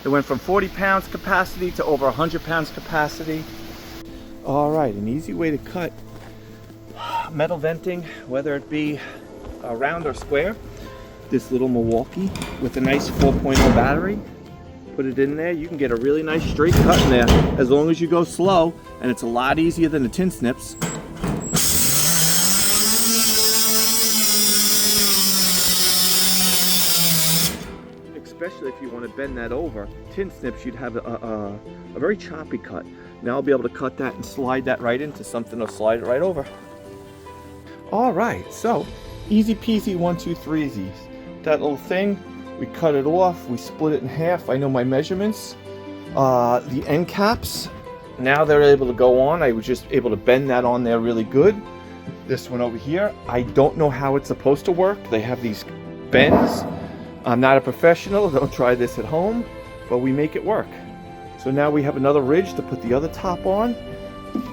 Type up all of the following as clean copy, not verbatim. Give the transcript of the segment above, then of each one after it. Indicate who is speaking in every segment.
Speaker 1: It went from 40 pounds capacity to over 100 pounds capacity. All right, an easy way to cut metal venting, whether it be round or square. This little Milwaukee with a nice 4.0 battery. Put it in there, you can get a really nice straight cut in there as long as you go slow, and it's a lot easier than the tin snips. Especially if you want to bend that over. Tin snips, you'd have a very choppy cut. Now I'll be able to cut that and slide that right into something or slide it right over. All right, so easy peasy 1, 2, 3s. That little thing, we cut it off, we split it in half. I know my measurements. The end caps, now they're able to go on. I was just able to bend that on there really good. This one over here, I don't know how it's supposed to work. They have these bends. I'm not a professional, don't try this at home, but we make it work. So now we have another ridge to put the other top on.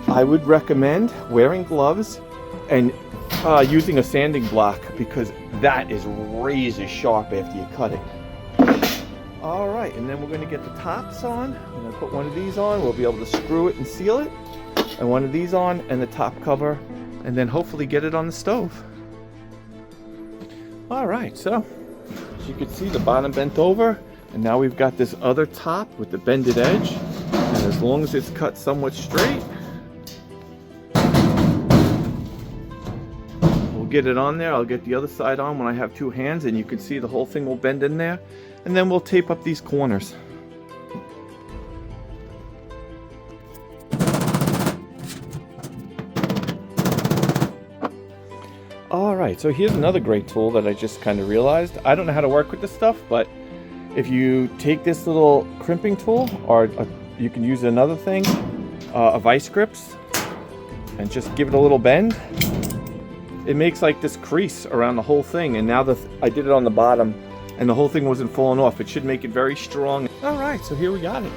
Speaker 1: I would recommend wearing gloves and using a sanding block, because that is razor sharp after you cut it. All right, and then we're going to get the tops on. I'm going to put one of these on. We'll be able to screw it and seal it. And one of these on and the top cover, and then hopefully get it on the stove. All right, so as you can see, the bottom bent over, and now we've got this other top with the bended edge. And as long as it's cut somewhat straight, we'll get it on there. I'll get the other side on when I have two hands, and you can see the whole thing will bend in there. And then we'll tape up these corners. All right, so here's another great tool that I just kind of realized. I don't know how to work with this stuff, but if you take this little crimping tool, or you can use another thing, a vice grips, and just give it a little bend, it makes like this crease around the whole thing. And now I did it on the bottom, and the whole thing wasn't falling off. It should make it very strong. All right, so here we got it.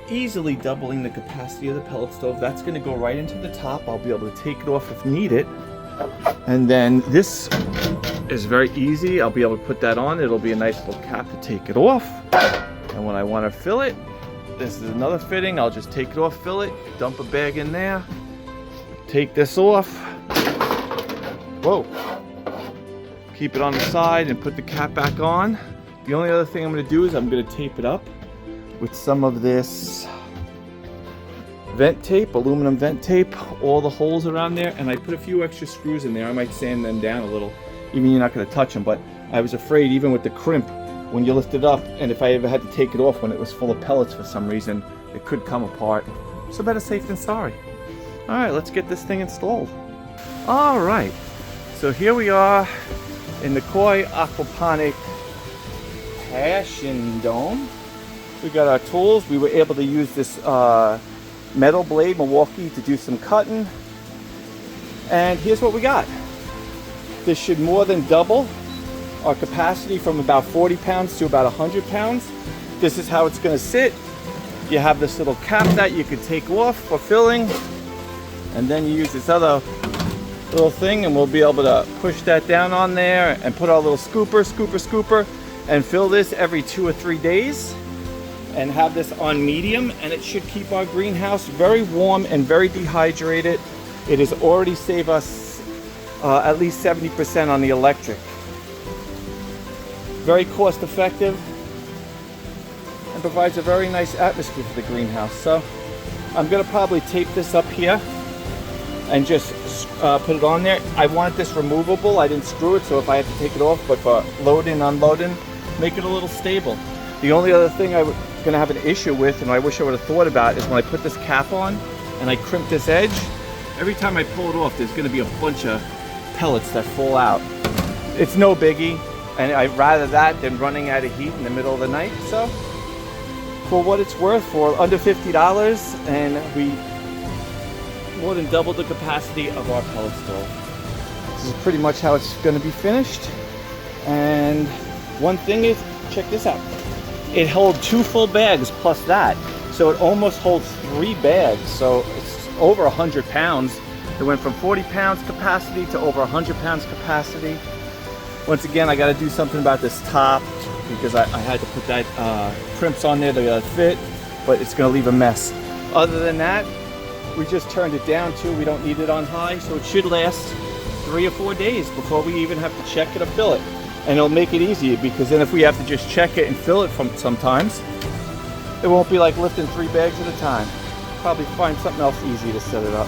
Speaker 1: Easily doubling the capacity of the pellet stove. That's going to go right into the top. I'll be able to take it off if needed. And then this is very easy. I'll be able to put that on. It'll be a nice little cap to take it off. And when I want to fill it, this is another fitting. I'll just take it off, fill it, dump a bag in there, take this off. Whoa. Keep it on the side and put the cap back on. The only other thing I'm going to do is I'm going to tape it up with some of this vent tape, aluminum vent tape, all the holes around there, and I put a few extra screws in there. I might sand them down a little, even you're not going to touch them, but I was afraid even with the crimp, when you lift it up, and if I ever had to take it off when it was full of pellets for some reason, it could come apart. So better safe than sorry. All right, let's get this thing installed. All right, so here we are in the Koi Aquaponic Passion Dome. We got our tools. We were able to use this metal blade Milwaukee to do some cutting, and here's what we got. This should more than double our capacity from about 40 pounds to about 100 pounds. This is how it's going to sit. You have this little cap that you could take off for filling, and then you use this other little thing, and we'll be able to push that down on there and put our little scooper and fill this every 2 or 3 days, and have this on medium, and it should keep our greenhouse very warm and very dehydrated. It has already saved us at least 70% on the electric. Very cost effective and provides a very nice atmosphere for the greenhouse. So I'm going to probably tape this up here and just put it on there. I want this removable. I didn't screw it, so if I have to take it off, but for loading, unloading, make it a little stable. The only other thing I'm going to have an issue with, and I wish I would have thought about, is when I put this cap on and I crimp this edge, every time I pull it off, there's going to be a bunch of pellets that fall out. It's no biggie, and I'd rather that than running out of heat in the middle of the night. So for what it's worth, for under $50, and we more than doubled the capacity of our pellet stove. This is pretty much how it's going to be finished. And one thing is, check this out. It holds 2 full bags plus that, so it almost holds 3 bags. So it's over 100 pounds. It went from 40 pounds capacity to over 100 pounds capacity. Once again, I got to do something about this top. because I had to put that crimps on there to fit, but it's going to leave a mess. Other than that, we just turned it down too. We don't need it on high, so it should last 3 or 4 days before we even have to check it or fill it. And it'll make it easier, because then if we have to just check it and fill it from sometimes, it won't be like lifting 3 bags at a time. Probably find something else easy to set it up.